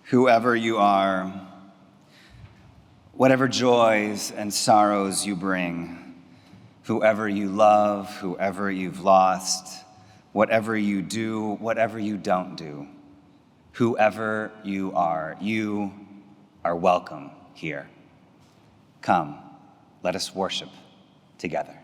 whoever you are, whatever joys and sorrows you bring, whoever you love, whoever you've lost, whatever you do, whatever you don't do, whoever you are welcome here. Come, let us worship together.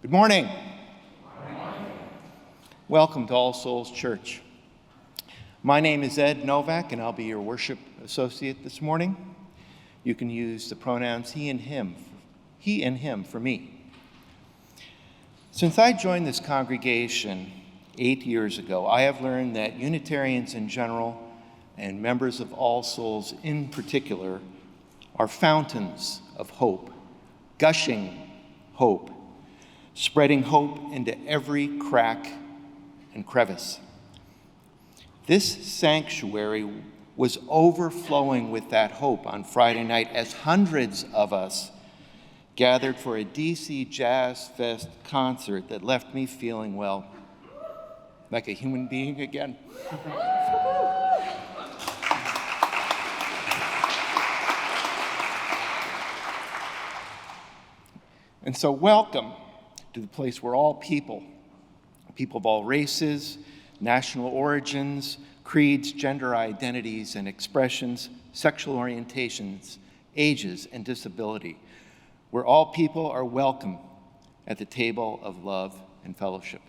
Good morning. Welcome to All Souls Church. My name is Ed Novak, and I'll be your worship associate this morning. You can use the pronouns he and him for me. Since I joined this congregation 8 years ago, I have learned that Unitarians in general and members of All Souls in particular are fountains of hope, gushing hope, spreading hope into every crack and crevice. This sanctuary was overflowing with that hope on Friday night as hundreds of us gathered for a DC Jazz Fest concert that left me feeling, well, like a human being again. And so welcome to the place where all people of all races, national origins, creeds, gender identities and expressions, sexual orientations, ages, and disability, where all people are welcome at the table of love and fellowship.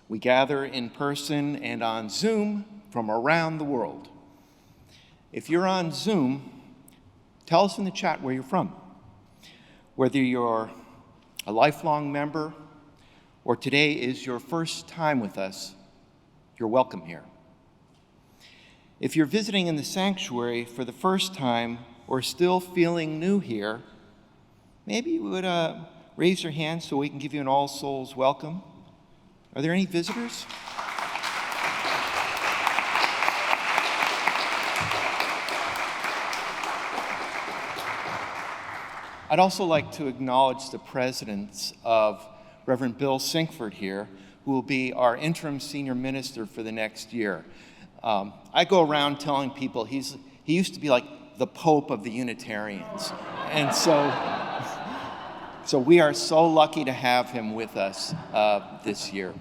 We gather in person and on Zoom from around the world. If you're on Zoom, tell us in the chat where you're from. Whether you're a lifelong member or today is your first time with us, you're welcome here. If you're visiting in the sanctuary for the first time or still feeling new here, maybe you would raise your hand so we can give you an All Souls welcome. Are there any visitors? I'd also like to acknowledge the presence of Reverend Bill Sinkford here, who will be our interim senior minister for the next year. I go around telling people he used to be like the Pope of the Unitarians. And so we are so lucky to have him with us this year.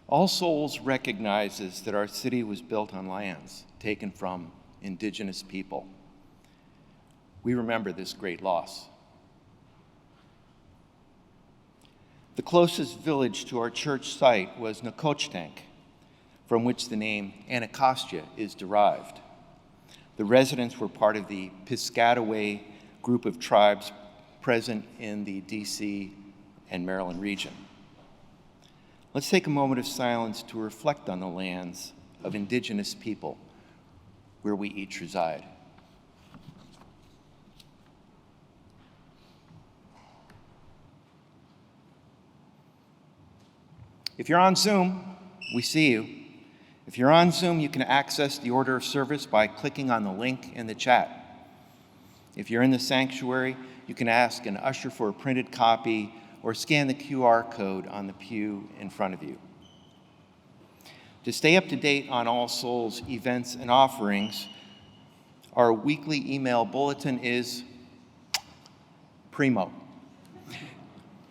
All Souls recognizes that our city was built on lands taken from indigenous people. We remember this great loss. The closest village to our church site was Nacotchtank, from which the name Anacostia is derived. The residents were part of the Piscataway group of tribes present in the DC and Maryland region. Let's take a moment of silence to reflect on the lands of indigenous people where we each reside. If you're on Zoom, we see you. If you're on Zoom, you can access the order of service by clicking on the link in the chat. If you're in the sanctuary, you can ask an usher for a printed copy or scan the QR code on the pew in front of you. To stay up to date on All Souls events and offerings, our weekly email bulletin is primo.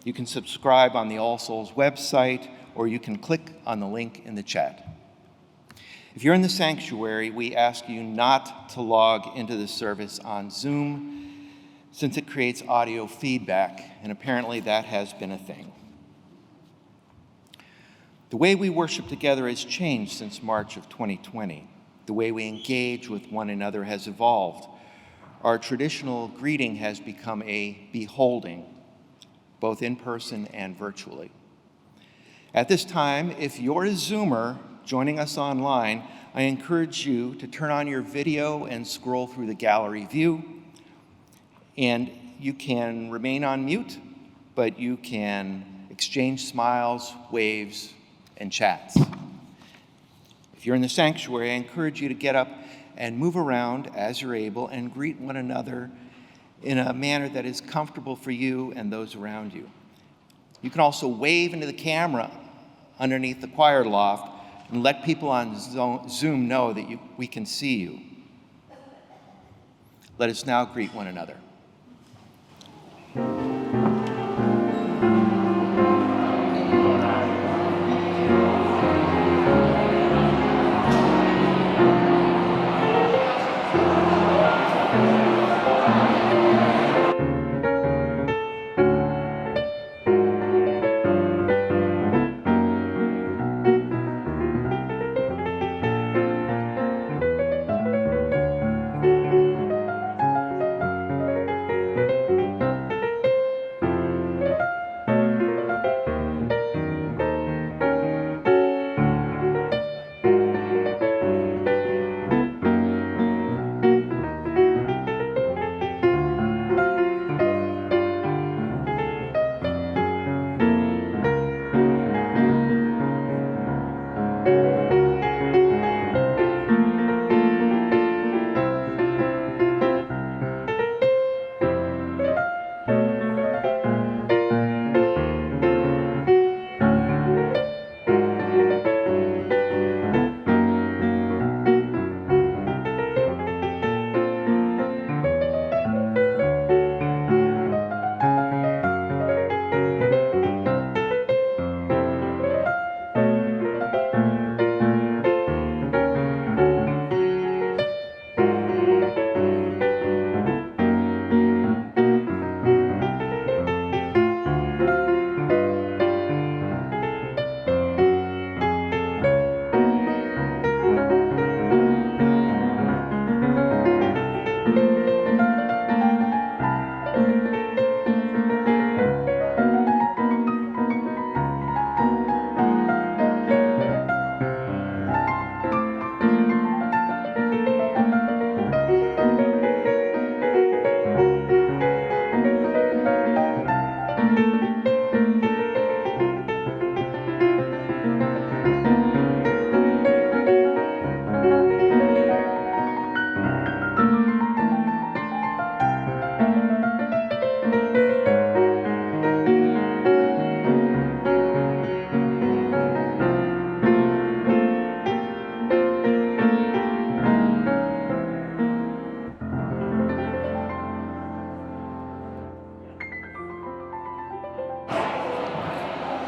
You can subscribe on the All Souls website, or you can click on the link in the chat. If you're in the sanctuary, we ask you not to log into the service on Zoom since it creates audio feedback, and apparently that has been a thing. The way we worship together has changed since March of 2020. The way we engage with one another has evolved. Our traditional greeting has become a beholding, both in person and virtually. At this time, if you're a Zoomer joining us online, I encourage you to turn on your video and scroll through the gallery view. And you can remain on mute, but you can exchange smiles, waves, and chats. If you're in the sanctuary, I encourage you to get up and move around as you're able and greet one another in a manner that is comfortable for you and those around you. You can also wave into the camera underneath the choir loft and let people on Zoom know that we can see you. Let us now greet one another.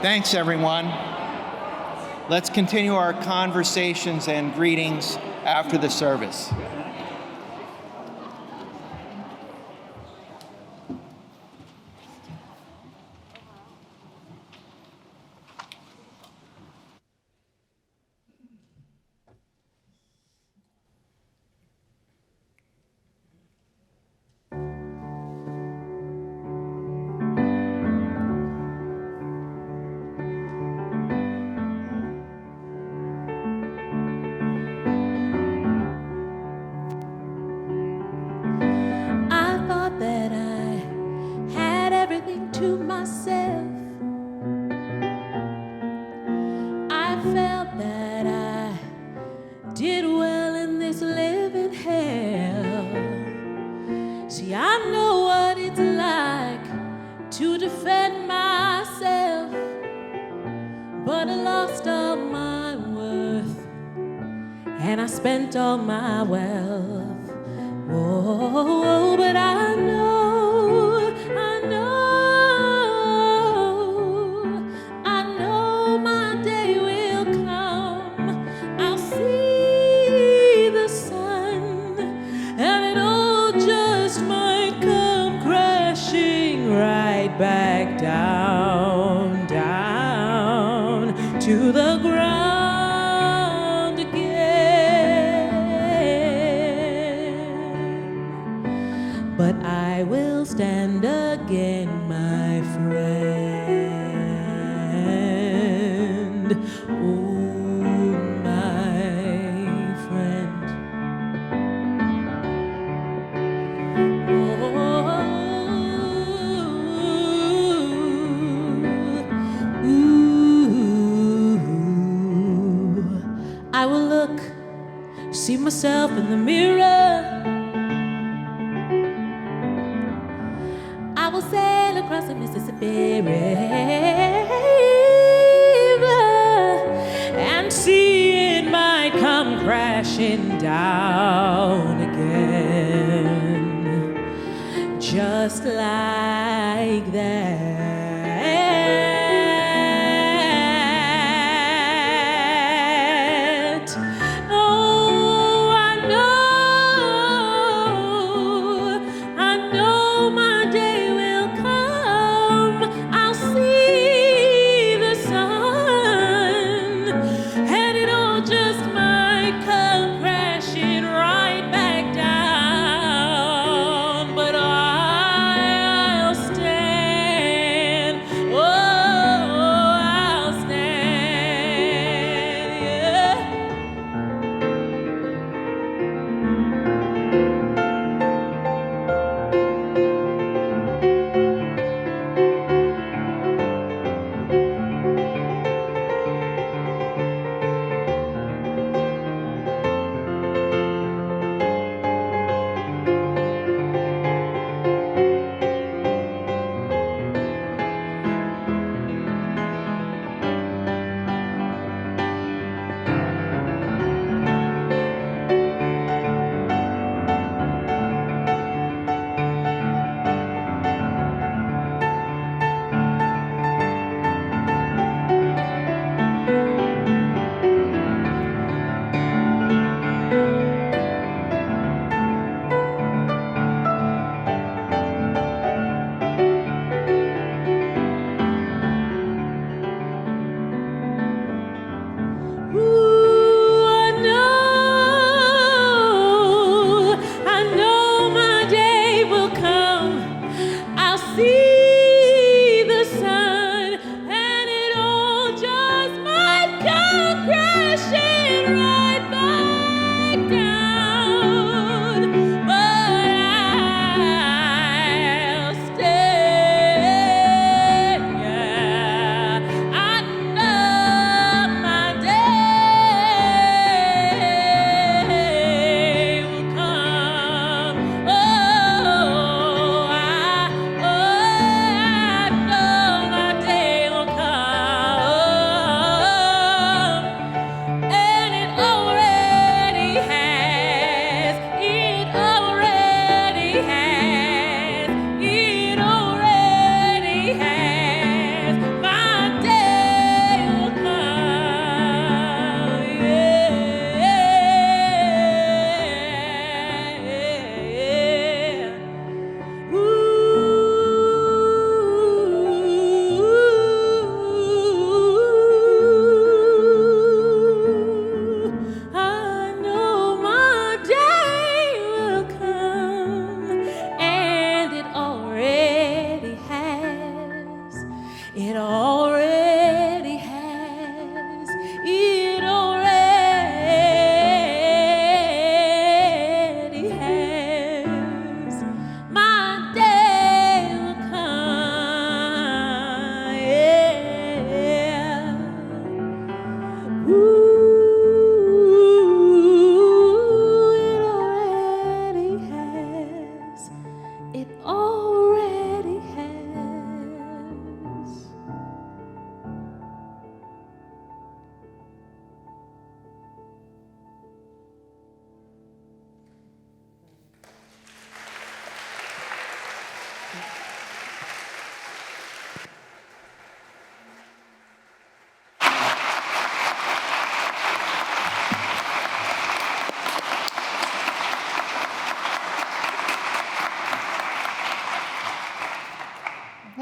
Thanks, everyone. Let's continue our conversations and greetings after the service. did well in this living hell. See, I know what it's like to defend myself, but I lost all my worth and I spent all my wealth. Whoa, but I know my day will come. I'll see the sun, and it all just might come crashing right back down, down to the ground again. But I will stand again, my friend. Oh, my friend. I will look, see myself in the mirror. I will sail across the Mississippi River and see it might come crashing down again, just like that. Oh, I know my day will come. I'll see the sun, and it all just might come crashing right back down. But I'll stand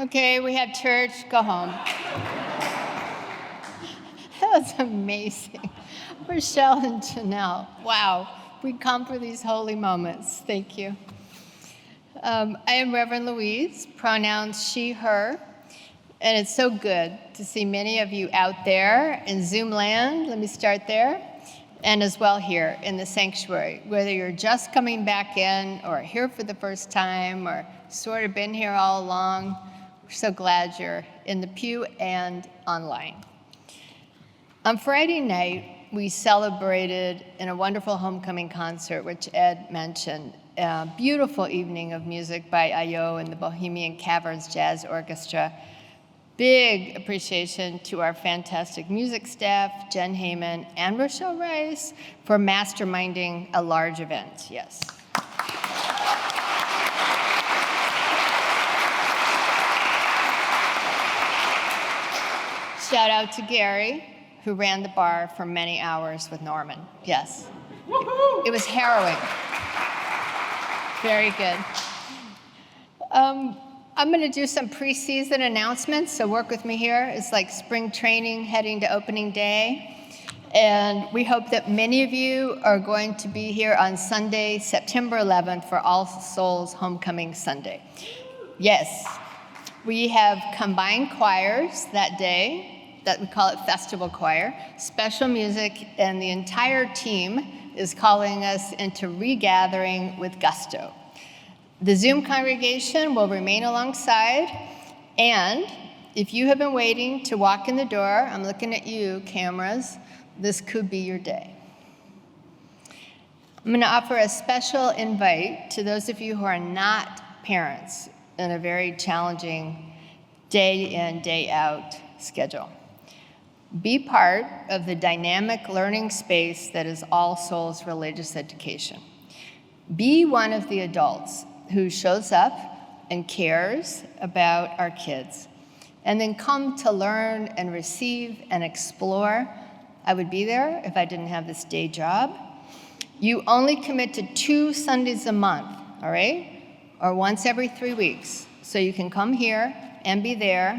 Okay, we have church, go home. That was amazing. Rochelle and Janelle, wow. We come for these holy moments. Thank you. I am Reverend Louise, pronouns she, her, and it's so good to see many of you out there in Zoom land, let me start there, and as well here in the sanctuary, whether you're just coming back in or here for the first time or sort of been here all along, we're so glad you're in the pew and online. On Friday night, we celebrated in a wonderful homecoming concert, which Ed mentioned, a beautiful evening of music by Ayo and the Bohemian Caverns Jazz Orchestra. Big appreciation to our fantastic music staff, Jen Heyman and Rochelle Rice, for masterminding a large event, yes. Shout out to Gary, who ran the bar for many hours with Norman. Yes. Woo-hoo! It was harrowing. Very good. I'm going to do some preseason announcements, so work with me here. It's like spring training heading to opening day. And we hope that many of you are going to be here on Sunday, September 11th for All Souls Homecoming Sunday. Yes, we have combined choirs that day. That we call it Festival Choir, special music, and the entire team is calling us into regathering with gusto. The Zoom congregation will remain alongside, and if you have been waiting to walk in the door, I'm looking at you, cameras, this could be your day. I'm going to offer a special invite to those of you who are not parents in a very challenging day in, day out schedule. Be part of the dynamic learning space that is All Souls Religious Education. Be one of the adults who shows up and cares about our kids, and then come to learn and receive and explore. I would be there if I didn't have this day job. You only commit to 2 Sundays a month, all right? Or once every 3 weeks. So you can come here and be there,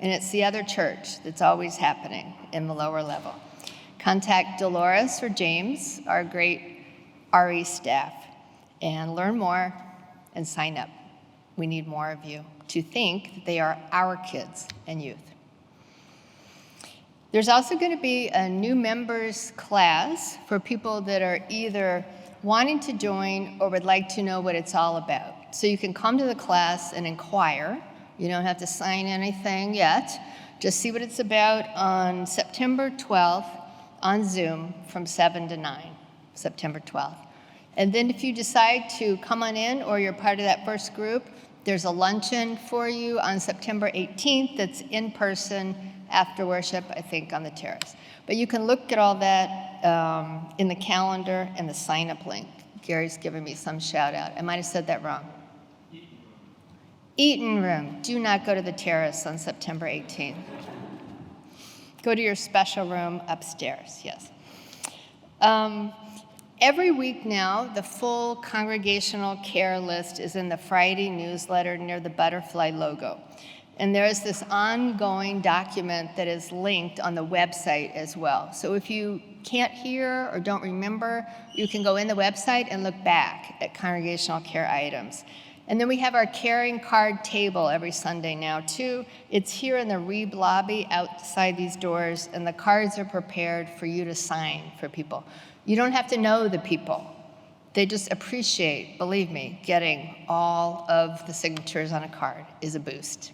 and it's the other church that's always happening in the lower level. Contact Dolores or James, our great RE staff, and learn more and sign up. We need more of you to think that they are our kids and youth. There's also going to be a new members class for people that are either wanting to join or would like to know what it's all about. So you can come to the class and inquire. You don't have to sign anything yet. Just see what it's about on September 12th on Zoom from 7 to 9, September 12th. And then if you decide to come on in or you're part of that first group, there's a luncheon for you on September 18th that's in person after worship, I think, on the terrace. But you can look at all that in the calendar and the sign-up link. Gary's giving me some shout out. I might have said that wrong. Eaton room. Do not go to the terrace on September 18th. Go to your special room upstairs, yes. Every week now, the full congregational care list is in the Friday newsletter near the butterfly logo. And there is this ongoing document that is linked on the website as well. So if you can't hear or don't remember, you can go in the website and look back at congregational care items. And then we have our caring card table every Sunday now, too. It's here in the Reeb lobby outside these doors, and the cards are prepared for you to sign for people. You don't have to know the people. They just appreciate, believe me, getting all of the signatures on a card is a boost.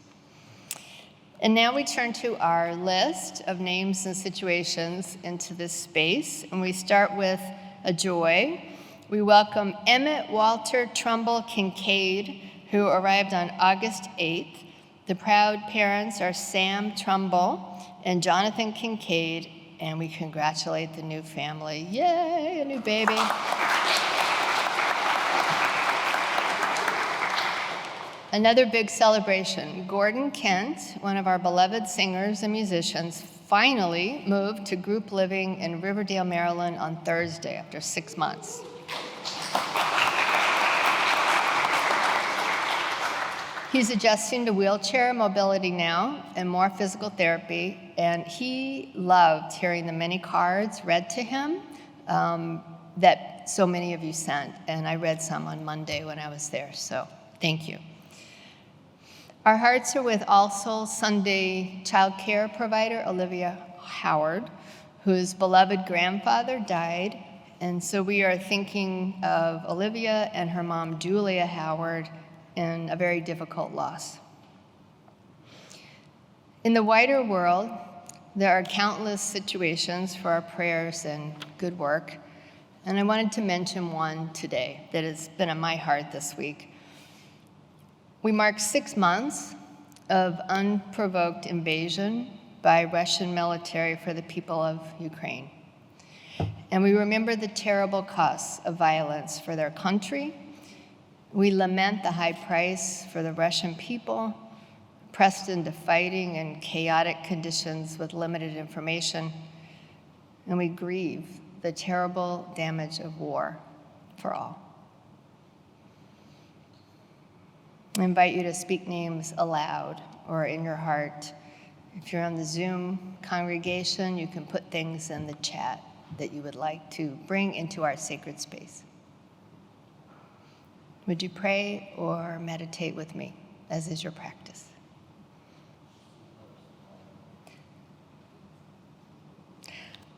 And now we turn to our list of names and situations into this space, and we start with a joy. We welcome Emmett Walter Trumbull Kincaid, who arrived on August 8th. The proud parents are Sam Trumbull and Jonathan Kincaid, and we congratulate the new family. Yay, a new baby. Another big celebration. Gordon Kent, one of our beloved singers and musicians, finally moved to group living in Riverdale, Maryland on Thursday after 6 months. He's adjusting to wheelchair mobility now and more physical therapy, and he loved hearing the many cards read to him that so many of you sent, and I read some on Monday when I was there, so thank you. Our hearts are with All Souls Sunday child care provider Olivia Howard, whose beloved grandfather died, and so we are thinking of Olivia and her mom Julia Howard in a very difficult loss. In the wider world, there are countless situations for our prayers and good work, and I wanted to mention one today that has been on my heart this week. We mark 6 months of unprovoked invasion by Russian military for the people of Ukraine. And we remember the terrible costs of violence for their country. We lament the high price for the Russian people, pressed into fighting in chaotic conditions with limited information. And we grieve the terrible damage of war for all. I invite you to speak names aloud or in your heart. If you're on the Zoom congregation, you can put things in the chat that you would like to bring into our sacred space. Would you pray or meditate with me, as is your practice?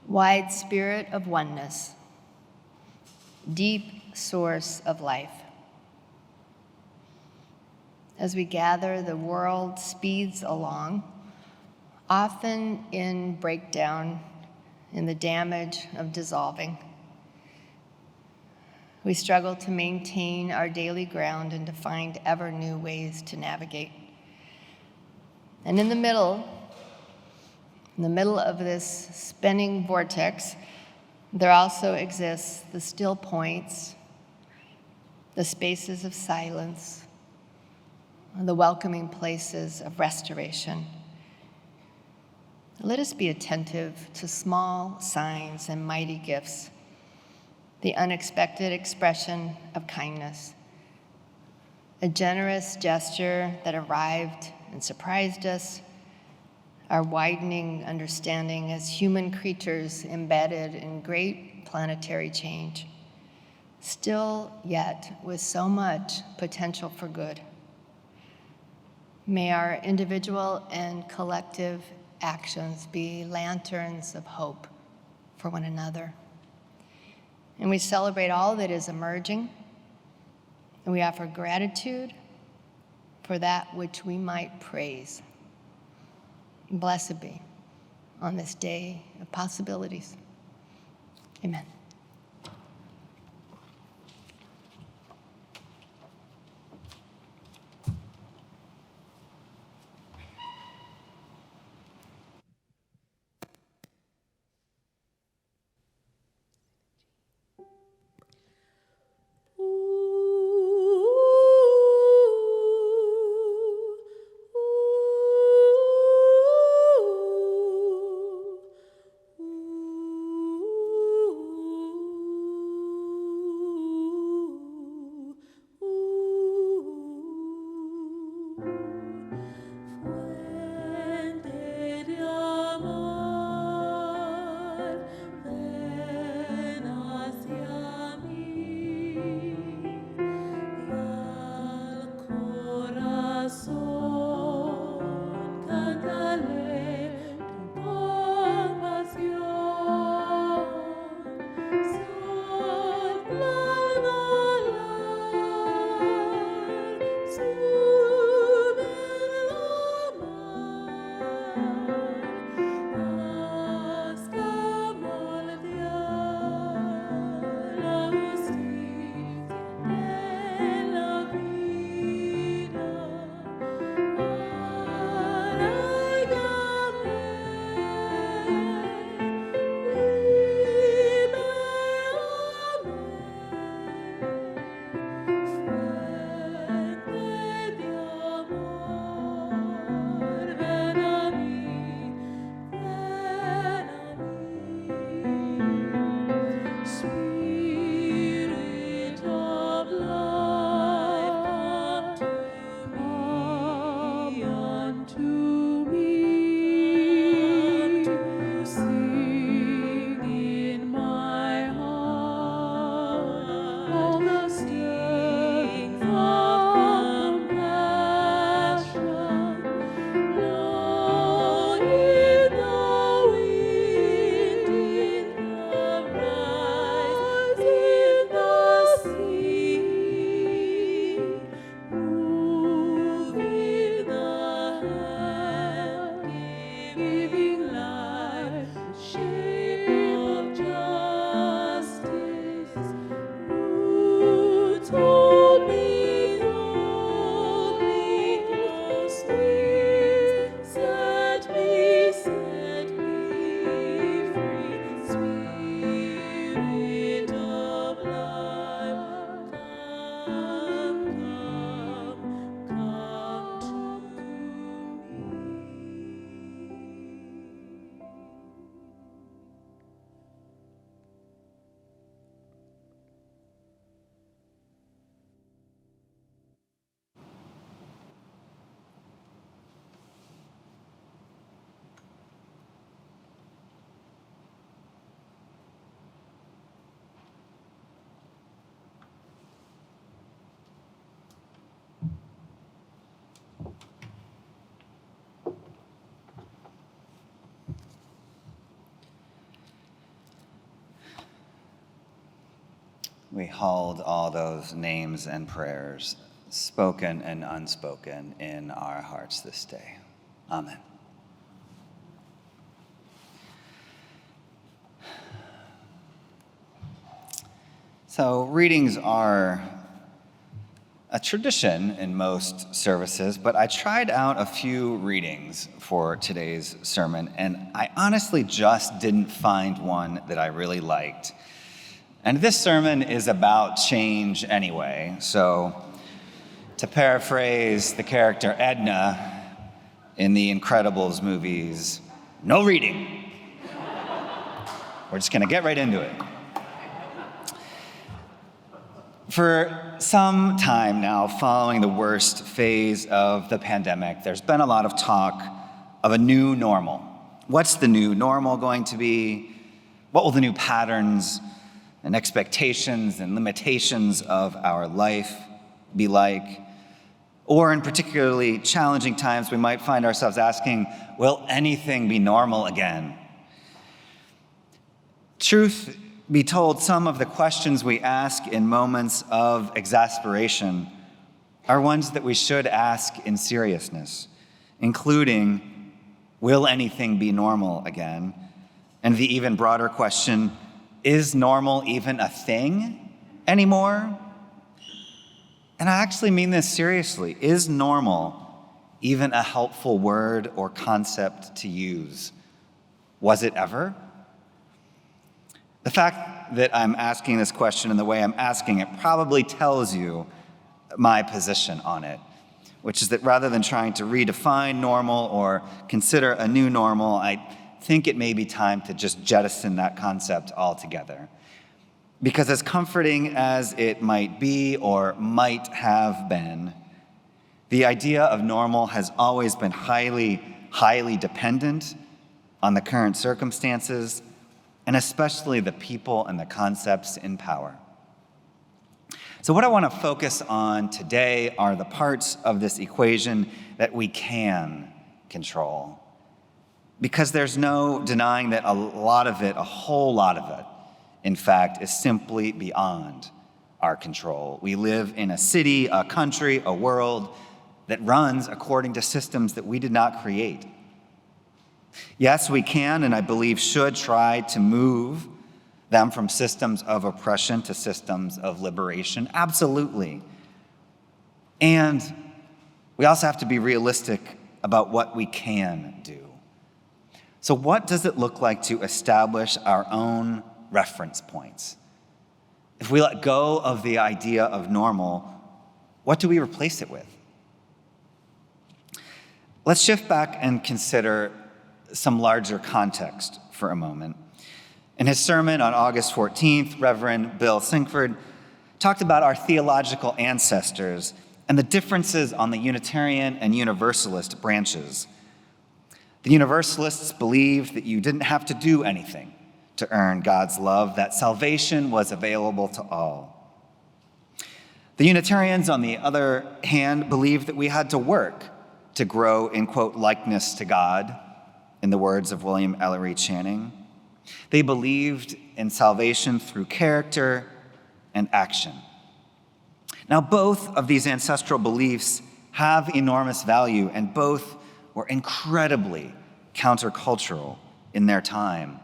Wide spirit of oneness, deep source of life. As we gather, the world speeds along, often in breakdown, in the damage of dissolving. We struggle to maintain our daily ground and to find ever new ways to navigate. And in the middle of this spinning vortex, there also exists the still points, the spaces of silence, the welcoming places of restoration. Let us be attentive to small signs and mighty gifts, the unexpected expression of kindness, a generous gesture that arrived and surprised us, our widening understanding as human creatures embedded in great planetary change, still yet with so much potential for good. May our individual and collective actions be lanterns of hope for one another. And we celebrate all that is emerging, and we offer gratitude for that which we might praise. Blessed be on this day of possibilities. Amen. we hold all those names and prayers, spoken and unspoken, in our hearts this day. Amen. So readings are a tradition in most services, but I tried out a few readings for today's sermon, and I honestly just didn't find one that I really liked. And this sermon is about change anyway, so to paraphrase the character Edna in the Incredibles movies, no reading. We're just gonna get right into it. For some time now, following the worst phase of the pandemic, there's been a lot of talk of a new normal. What's the new normal going to be? What will the new patterns and expectations and limitations of our life be like? Or in particularly challenging times, we might find ourselves asking, will anything be normal again? Truth be told, some of the questions we ask in moments of exasperation are ones that we should ask in seriousness, including, will anything be normal again? And the even broader question, is normal even a thing anymore? And I actually mean this seriously. Is normal even a helpful word or concept to use? Was it ever? The fact that I'm asking this question in the way I'm asking it probably tells you my position on it, which is that rather than trying to redefine normal or consider a new normal, I think it may be time to just jettison that concept altogether. Because as comforting as it might be or might have been, the idea of normal has always been highly, highly dependent on the current circumstances, and especially the people and the concepts in power. So what I want to focus on today are the parts of this equation that we can control. Because there's no denying that a lot of it, a whole lot of it, in fact, is simply beyond our control. We live in a city, a country, a world that runs according to systems that we did not create. Yes, we can, and I believe should try to move them from systems of oppression to systems of liberation. Absolutely. And we also have to be realistic about what we can do. So what does it look like to establish our own reference points? If we let go of the idea of normal, what do we replace it with? Let's shift back and consider some larger context for a moment. In his sermon on August 14th, Reverend Bill Sinkford talked about our theological ancestors and the differences on the Unitarian and Universalist branches. The Universalists believed that you didn't have to do anything to earn God's love, that salvation was available to all. The Unitarians, on the other hand, believed that we had to work to grow in, quote, likeness to God, in the words of William Ellery Channing. They believed in salvation through character and action. Now, both of these ancestral beliefs have enormous value, and both were incredibly countercultural in their time,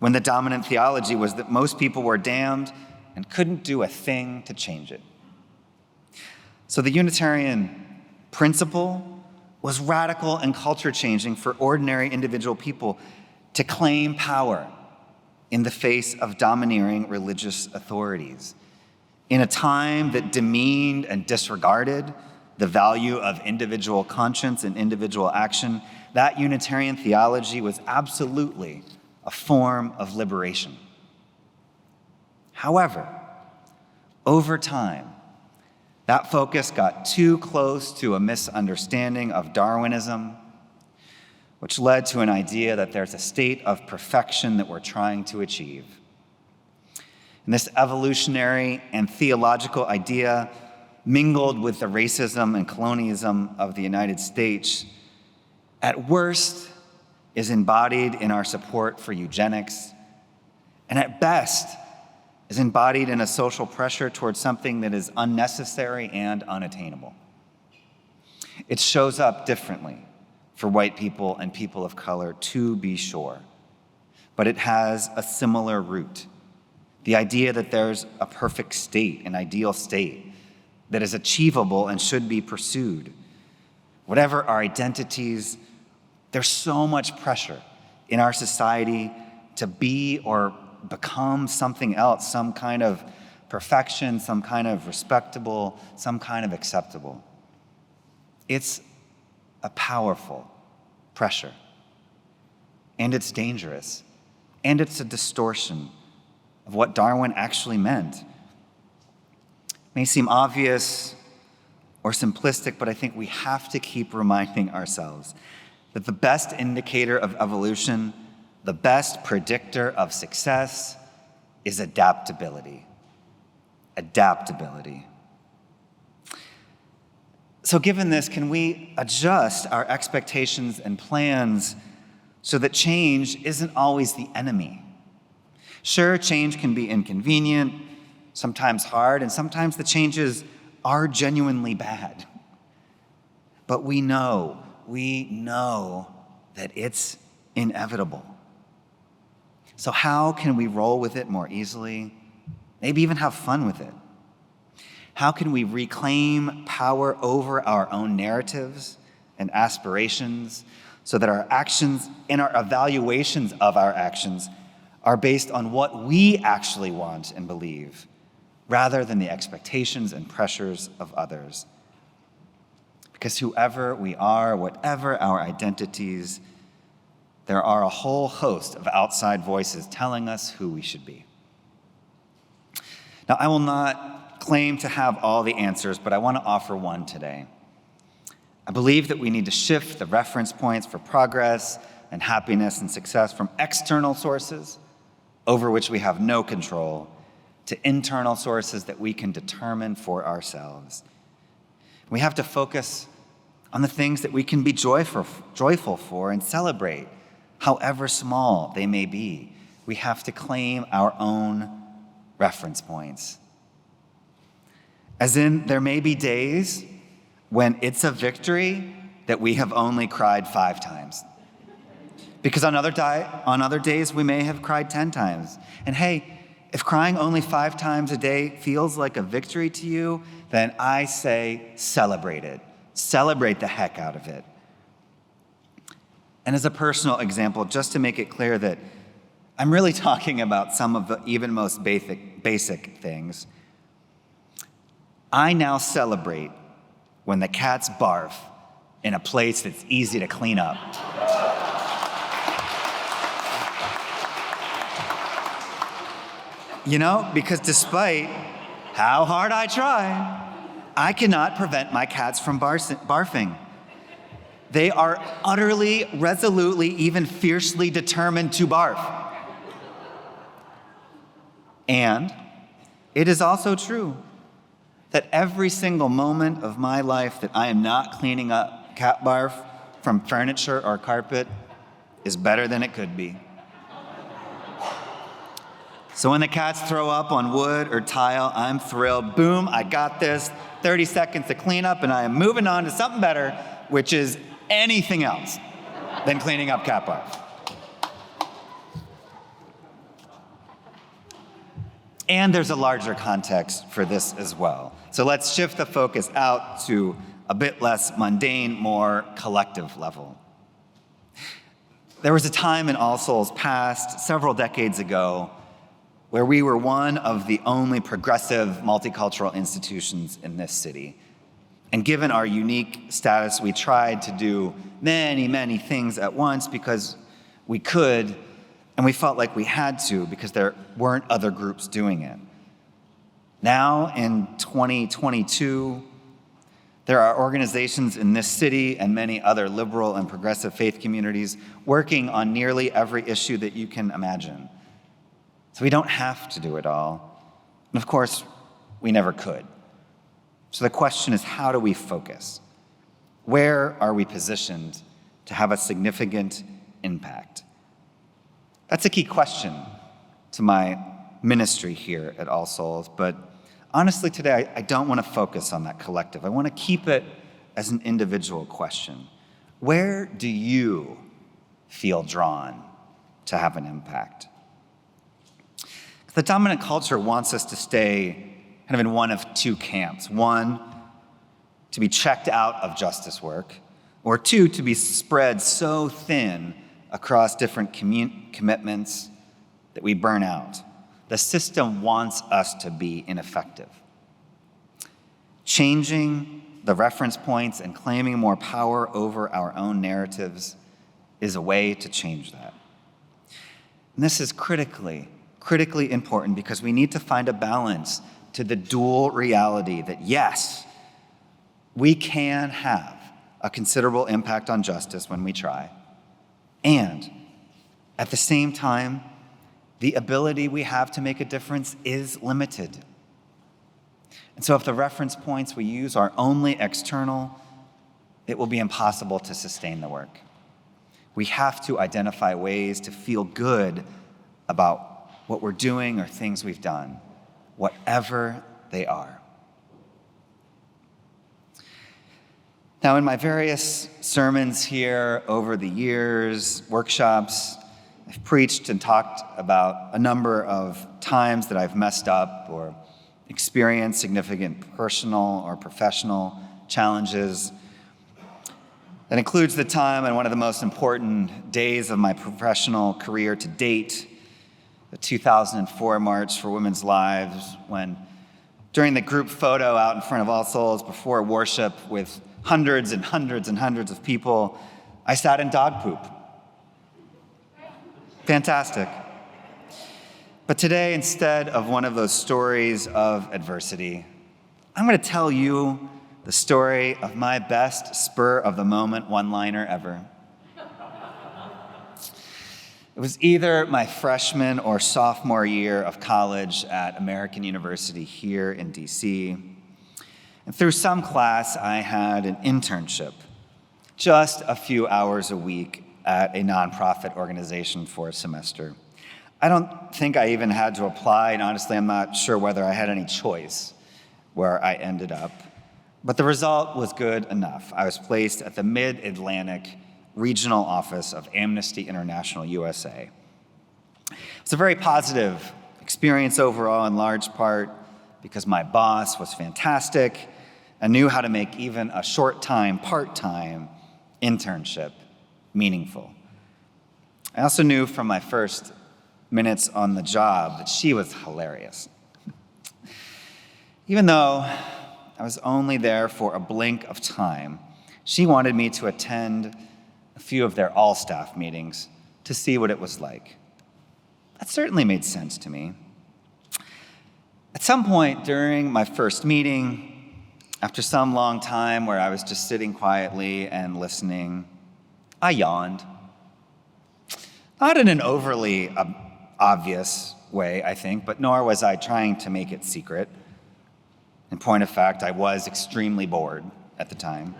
when the dominant theology was that most people were damned and couldn't do a thing to change it. So the Unitarian principle was radical and culture-changing for ordinary individual people to claim power in the face of domineering religious authorities. In a time that demeaned and disregarded the value of individual conscience and individual action, that Unitarian theology was absolutely a form of liberation. However, over time, that focus got too close to a misunderstanding of Darwinism, which led to an idea that there's a state of perfection that we're trying to achieve. And this evolutionary and theological idea mingled with the racism and colonialism of the United States, at worst, is embodied in our support for eugenics, and at best, is embodied in a social pressure towards something that is unnecessary and unattainable. It shows up differently for white people and people of color, to be sure, but it has a similar root. The idea that there's a perfect state, an ideal state, that is achievable and should be pursued. Whatever our identities, there's so much pressure in our society to be or become something else, some kind of perfection, some kind of respectable, some kind of acceptable. It's a powerful pressure, and it's dangerous, and it's a distortion of what Darwin actually meant. It may seem obvious or simplistic, but I think we have to keep reminding ourselves that the best indicator of evolution, the best predictor of success, is adaptability. Adaptability. So given this, can we adjust our expectations and plans so that change isn't always the enemy? Sure, change can be inconvenient, sometimes hard, and sometimes the changes are genuinely bad. But we know that it's inevitable. So how can we roll with it more easily? Maybe even have fun with it? How can we reclaim power over our own narratives and aspirations so that our actions and our evaluations of our actions are based on what we actually want and believe, rather than the expectations and pressures of others? Because whoever we are, whatever our identities, there are a whole host of outside voices telling us who we should be. Now, I will not claim to have all the answers, but I want to offer one today. I believe that we need to shift the reference points for progress and happiness and success from external sources over which we have no control to internal sources that we can determine for ourselves. We have to focus on the things that we can be joyful for and celebrate, however small they may be. We have to claim our own reference points. As in, there may be days when it's a victory that we have only cried 5 times. Because on other days, we may have cried 10 times. And hey, if crying only 5 times a day feels like a victory to you, then I say celebrate it. Celebrate the heck out of it. And as a personal example, just to make it clear that I'm really talking about some of the even most basic things, I now celebrate when the cats barf in a place that's easy to clean up. You know, because despite how hard I try, I cannot prevent my cats from barfing. They are utterly, resolutely, even fiercely determined to barf. And it is also true that every single moment of my life that I am not cleaning up cat barf from furniture or carpet is better than it could be. So when the cats throw up on wood or tile, I'm thrilled. Boom, I got this. 30 seconds to clean up, and I am moving on to something better, which is anything else than cleaning up cat barf. And there's a larger context for this as well. So let's shift the focus out to a bit less mundane, more collective level. There was a time in All Souls past, several decades ago, where we were one of the only progressive multicultural institutions in this city. And given our unique status, we tried to do many, many things at once because we could, and we felt like we had to because there weren't other groups doing it. Now, in 2022, there are organizations in this city and many other liberal and progressive faith communities working on nearly every issue that you can imagine. So we don't have to do it all. And of course, we never could. So the question is, how do we focus? Where are we positioned to have a significant impact? That's a key question to my ministry here at All Souls. But honestly, today, I don't want to focus on that collective. I want to keep it as an individual question. Where do you feel drawn to have an impact? The dominant culture wants us to stay kind of in one of two camps. One, to be checked out of justice work, or two, to be spread so thin across different commitments that we burn out. The system wants us to be ineffective. Changing the reference points and claiming more power over our own narratives is a way to change that. And this is critically important because we need to find a balance to the dual reality that, yes, we can have a considerable impact on justice when we try, and at the same time, the ability we have to make a difference is limited. And so if the reference points we use are only external, it will be impossible to sustain the work. We have to identify ways to feel good about what we're doing or things we've done, whatever they are. Now, in my various sermons here over the years, workshops, I've preached and talked about a number of times that I've messed up or experienced significant personal or professional challenges. That includes the time on one of the most important days of my professional career to date, the 2004 March for Women's Lives, when during the group photo out in front of All Souls before worship with hundreds and hundreds and hundreds of people, I sat in dog poop. Fantastic. But today, instead of one of those stories of adversity, I'm going to tell you the story of my best spur-of-the-moment one-liner ever. It was either my freshman or sophomore year of college at American University here in DC. And through some class, I had an internship, just a few hours a week at a nonprofit organization for a semester. I don't think I even had to apply, and honestly, I'm not sure whether I had any choice where I ended up. But the result was good enough. I was placed at the Mid-Atlantic Regional Office of Amnesty International USA. It's a very positive experience overall, in large part because my boss was fantastic and knew how to make even a short-time, part-time internship meaningful. I also knew from my first minutes on the job that she was hilarious. Even though I was only there for a blink of time, she wanted me to attend a few of their all-staff meetings to see what it was like. That certainly made sense to me. At some point during my first meeting, after some long time where I was just sitting quietly and listening, I yawned. Not in an overly obvious way, I think, but nor was I trying to make it secret. In point of fact, I was extremely bored at the time.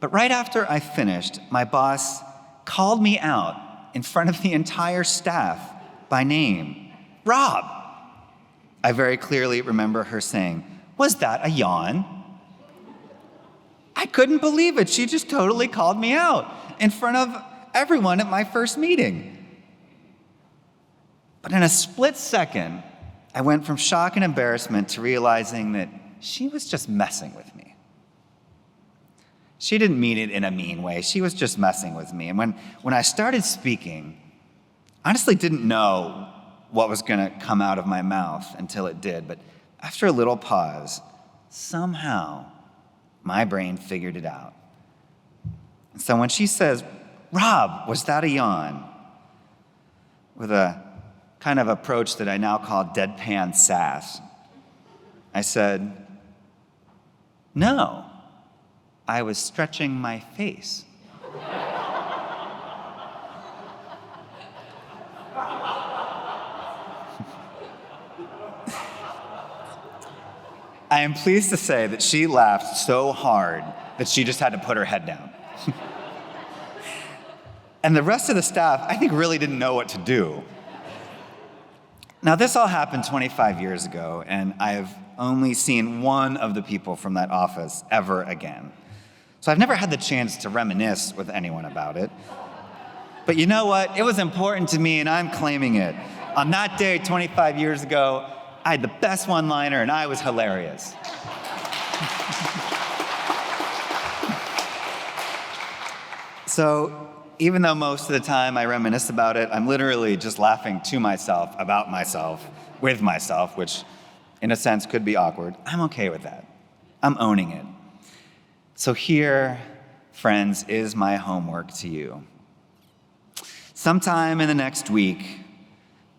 But right after I finished, my boss called me out in front of the entire staff by name. "Rob!" I very clearly remember her saying, "Was that a yawn?" I couldn't believe it. She just totally called me out in front of everyone at my first meeting. But in a split second, I went from shock and embarrassment to realizing that she was just messing with me. She didn't mean it in a mean way. She was just messing with me. And when I started speaking, I honestly didn't know what was going to come out of my mouth until it did. But after a little pause, somehow my brain figured it out. And so when she says, "Rob, was that a yawn?" with a kind of approach that I now call deadpan sass, I said, "No, I was stretching my face." I am pleased to say that she laughed so hard that she just had to put her head down. And the rest of the staff, I think, really didn't know what to do. Now, this all happened 25 years ago, and I have only seen one of the people from that office ever again. So I've never had the chance to reminisce with anyone about it. But you know what? It was important to me, and I'm claiming it. On that day, 25 years ago, I had the best one-liner, and I was hilarious. So even though most of the time I reminisce about it, I'm literally just laughing to myself, about myself, with myself, which in a sense could be awkward. I'm okay with that. I'm owning it. So here, friends, is my homework to you. Sometime in the next week,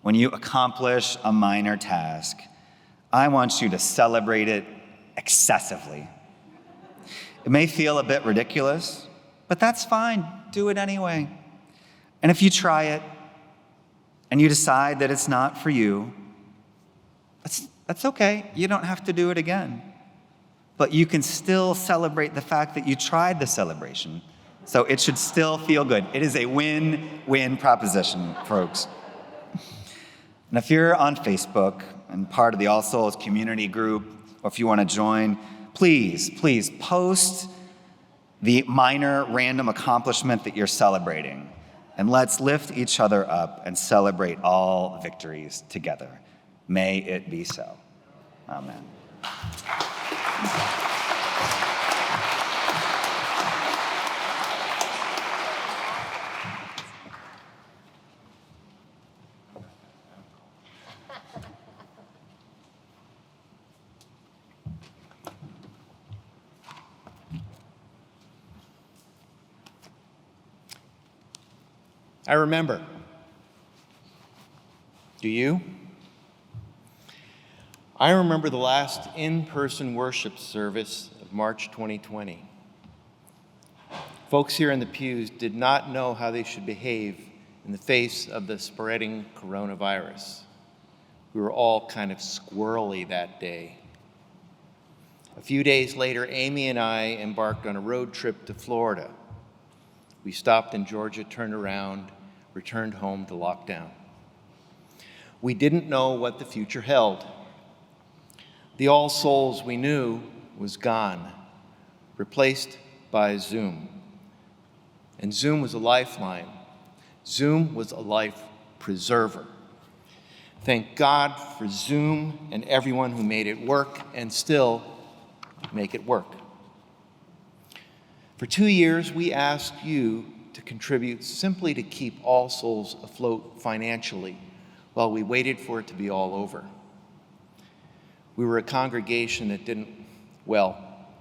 when you accomplish a minor task, I want you to celebrate it excessively. It may feel a bit ridiculous, but that's fine. Do it anyway. And if you try it and you decide that it's not for you, that's okay. You don't have to do it again. But you can still celebrate the fact that you tried the celebration. So it should still feel good. It is a win-win proposition, folks. And if you're on Facebook and part of the All Souls community group, or if you want to join, please post the minor random accomplishment that you're celebrating. And let's lift each other up and celebrate all victories together. May it be so. Amen. I remember. Do you? I remember the last in-person worship service of March 2020. Folks here in the pews did not know how they should behave in the face of the spreading coronavirus. We were all kind of squirrely that day. A few days later, Amy and I embarked on a road trip to Florida. We stopped in Georgia, turned around, returned home to lockdown. We didn't know what the future held. The All Souls we knew was gone, replaced by Zoom. And Zoom was a lifeline. Zoom was a life preserver. Thank God for Zoom and everyone who made it work and still make it work. For 2 years, we asked you to contribute simply to keep All Souls afloat financially while we waited for it to be all over. We were a congregation that didn't,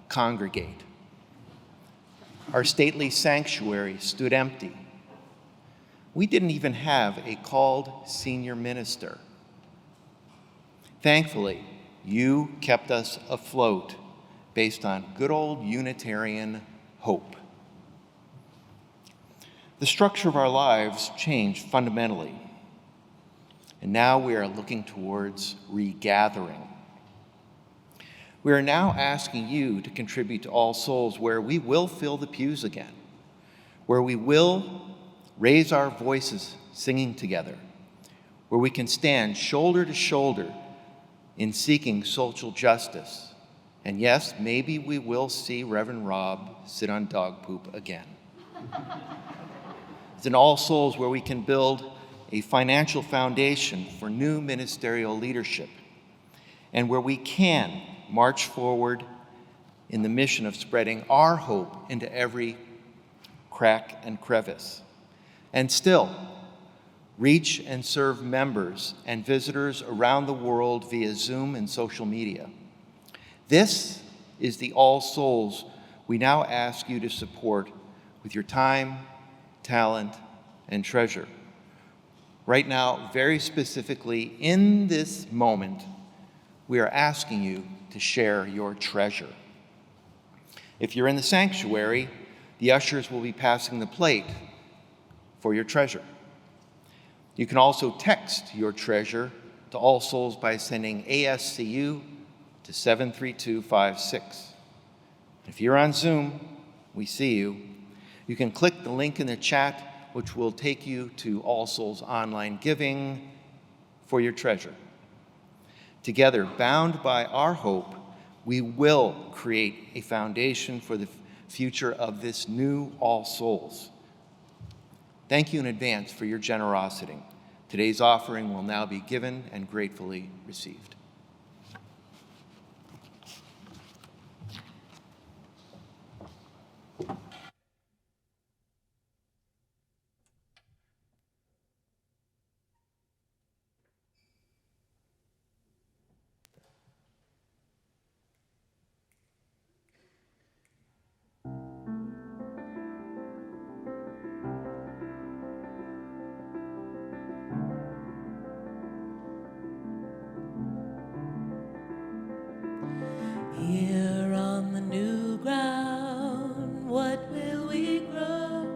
congregate. Our stately sanctuary stood empty. We didn't even have a called senior minister. Thankfully, you kept us afloat based on good old Unitarian hope. The structure of our lives changed fundamentally, and now we are looking towards regathering. We are now asking you to contribute to All Souls, where we will fill the pews again, where we will raise our voices singing together, where we can stand shoulder to shoulder in seeking social justice. And yes, maybe we will see Reverend Rob sit on dog poop again. It's an All Souls where we can build a financial foundation for new ministerial leadership, and where we can march forward in the mission of spreading our hope into every crack and crevice, and still reach and serve members and visitors around the world via Zoom and social media. This is the All Souls we now ask you to support with your time, talent, and treasure. Right now, very specifically, in this moment, we are asking you to share your treasure. If you're in the sanctuary, the ushers will be passing the plate for your treasure. You can also text your treasure to All Souls by sending ASCU to 73256. If you're on Zoom, we see you. You can click the link in the chat, which will take you to All Souls online giving for your treasure. Together, bound by our hope, we will create a foundation for the future of this new All Souls. Thank you in advance for your generosity. Today's offering will now be given and gratefully received. Here on the new ground, what will we grow?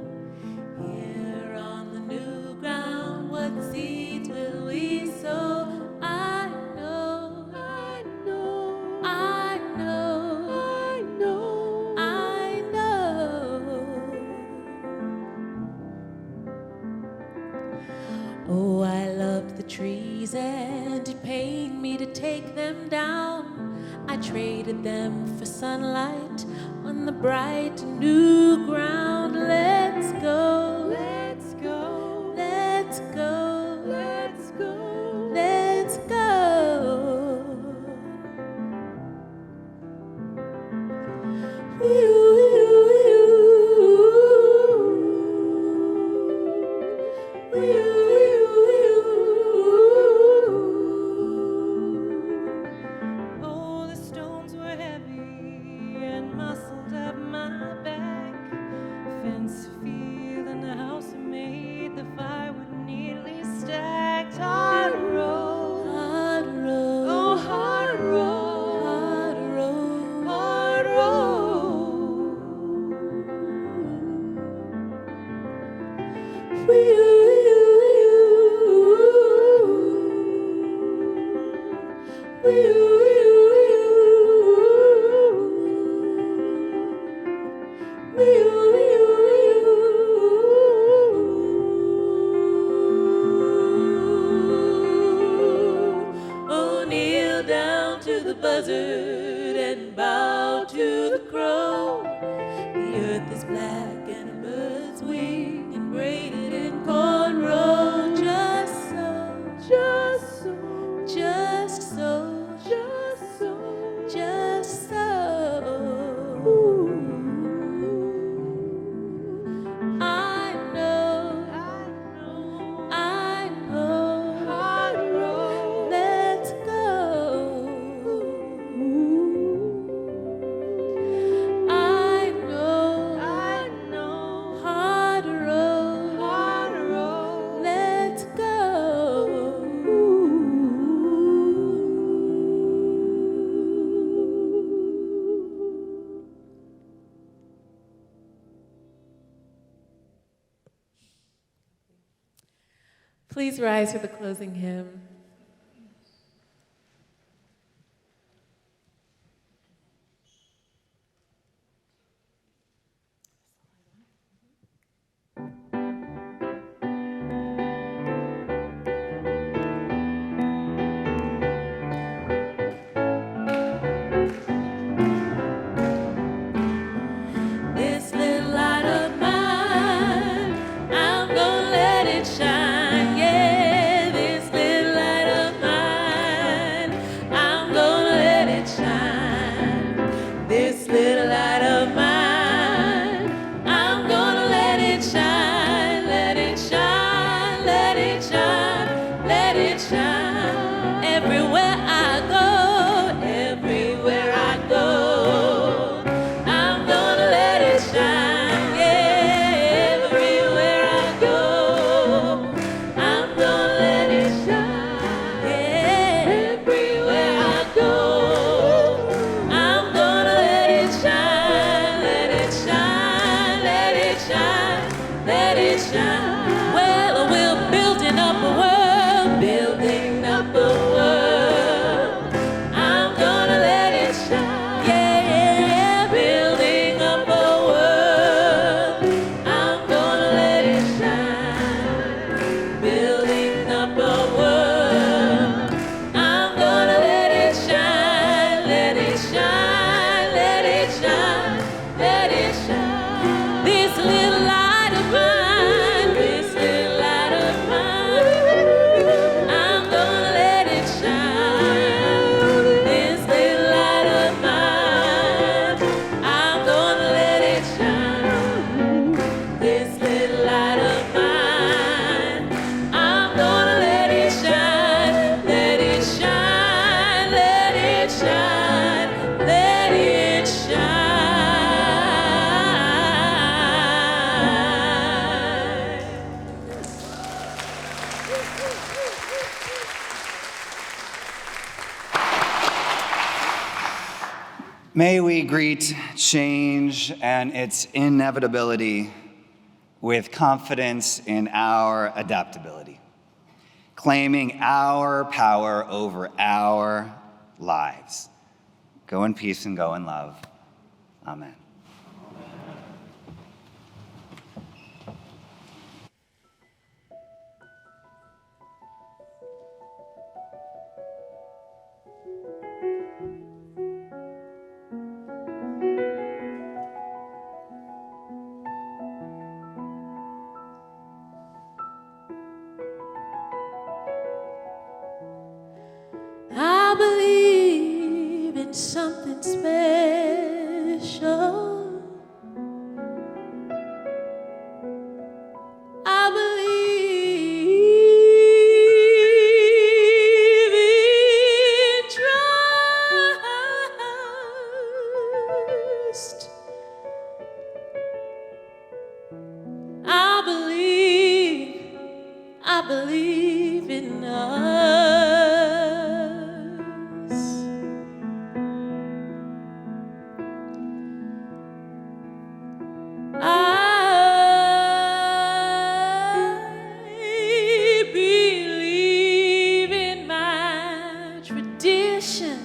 Here on the new ground, what seeds will we sow? I know, I know, I know, I know, I know. Oh, I love the trees and it pained me to take them down. I traded them for sunlight on the bright new ground. Let's go, let's go, let's go, let's go, let's go. Oh, the stones were heavy and muscled up my back. Fence field and the house I made, the firewood neatly stacked. Hard road, Hard road, oh hard road, hard road, hard road. Oh, kneel down to the buzzard and bow to the crow. The earth is black and a bird's wing and braided in cornrow. Just so, just so, just so, just so, just so. I know, I know, I know. Hard road, Let's go. I know, hard road, hard road. let's go. Please rise for the closing hymn. This little light of mine, I'm gonna let it shine. Yeah, this little light May we greet change and its inevitability with confidence in our adaptability, claiming our power over our lives. Go in peace and go in love. Amen. I believe in something special. I believe in trust. I believe in us. I believe in my tradition.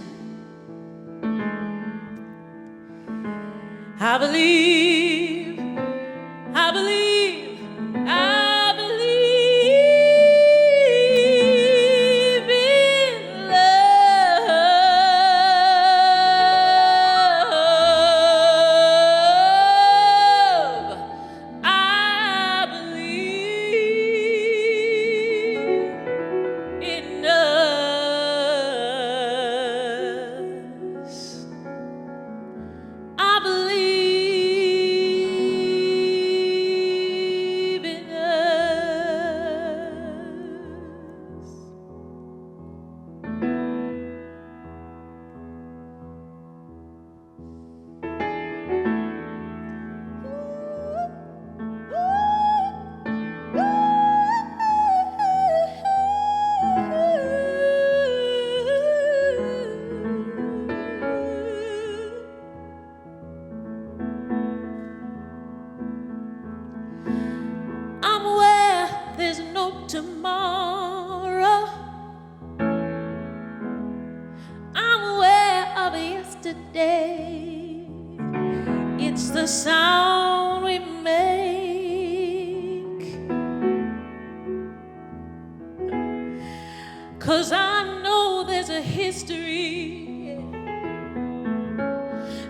I believe, I believe, I believe in love. I believe in us. I believe in us. I'm where there's no tomorrow. I'm aware of yesterday. It's the sound we make. 'Cause I know there's a history.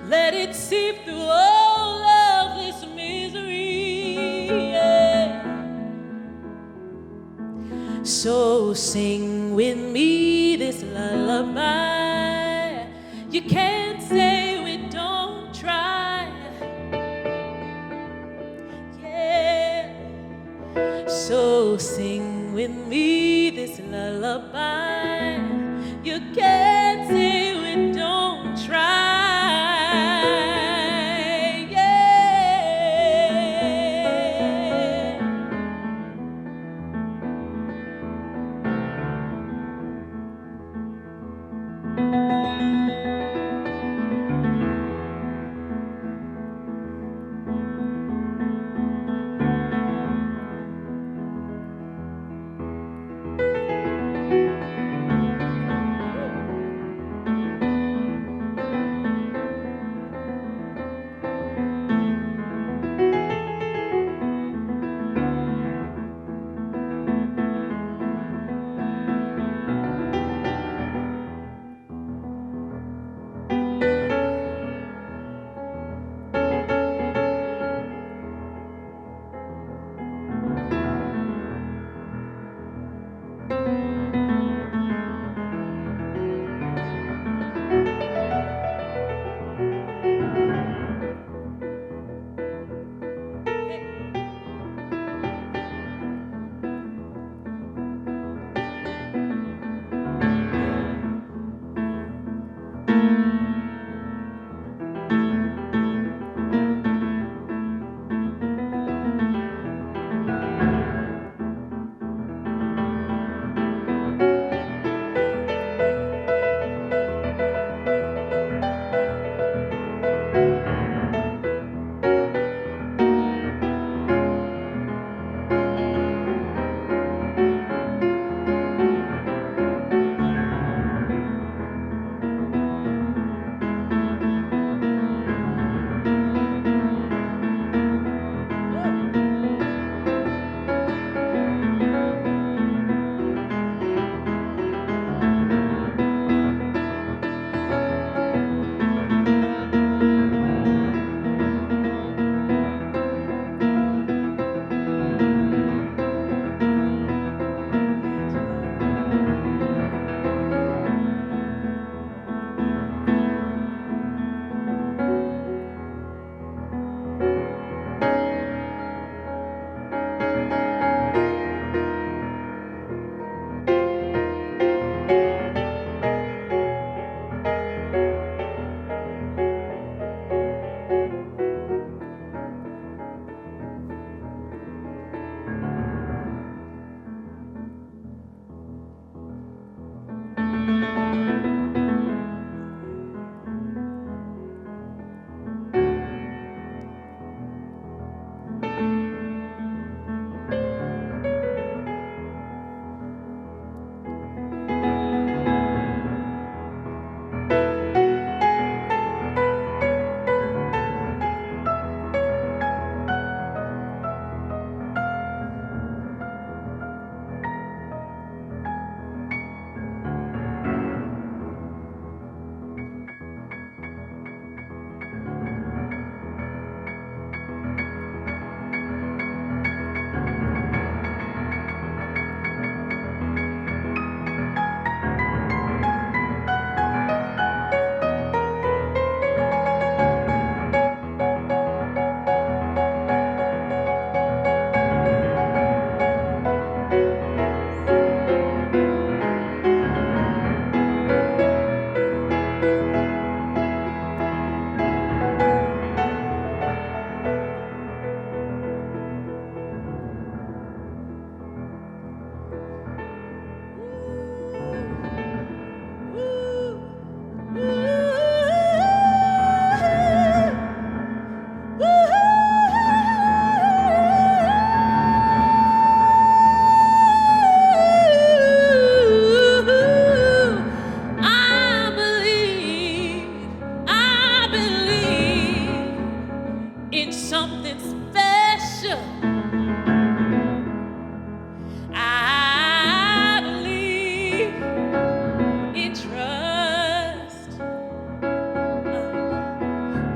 Let it seep through all of this misery. Yeah. So sing with me this lullaby. You can't say we don't try. Yeah. So sing with me this lullaby. You can't say we don't try. Yeah.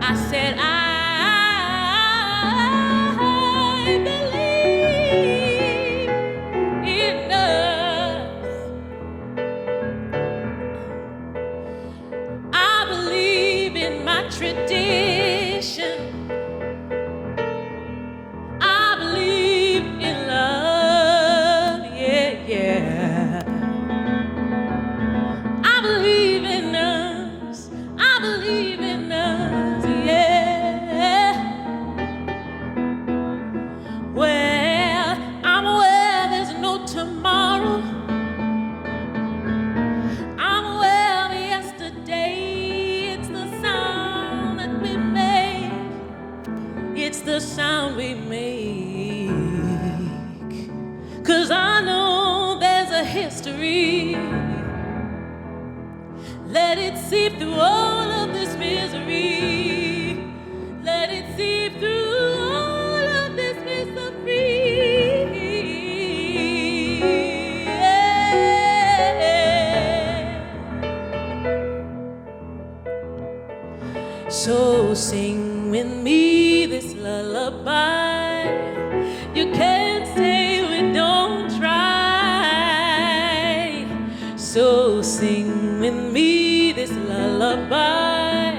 I said, I believe in us. I believe in my tradition. I believe in love, yeah, yeah. I believe in us. I believe in us, yeah. Well, I'm aware there's no tomorrow. I'm aware of yesterday. It's the sound that we make. It's the sound we make. 'Cause I know there's a history. Let it seep through all of this misery. Let it seep through all of this misery. Yeah. So sing with me this lullaby. You can't say we don't try. So sing with me this lullaby.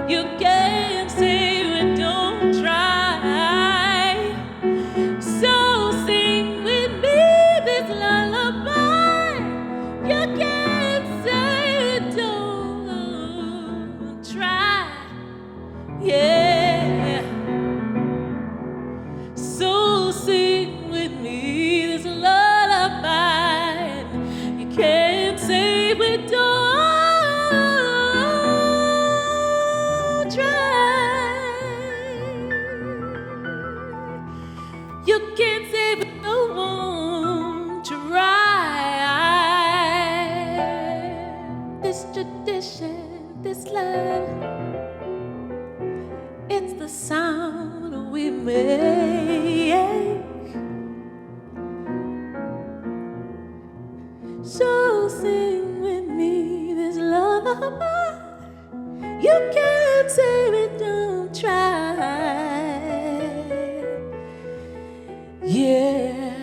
You can't say we don't try. So sing with me this lullaby. You can't say we don't try. Yeah. So sing with me this lullaby. You can't say we don't try. You can't say we don't try. This tradition, this love, it's the sound we make. So sing with me this lullaby. You can't say we don't try. Yeah,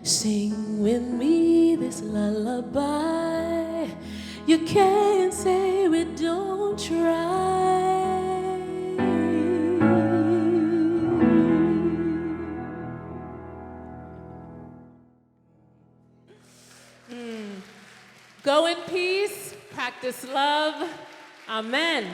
sing with me this lullaby. You can't say we don't try. Go in peace, practice love. Amen.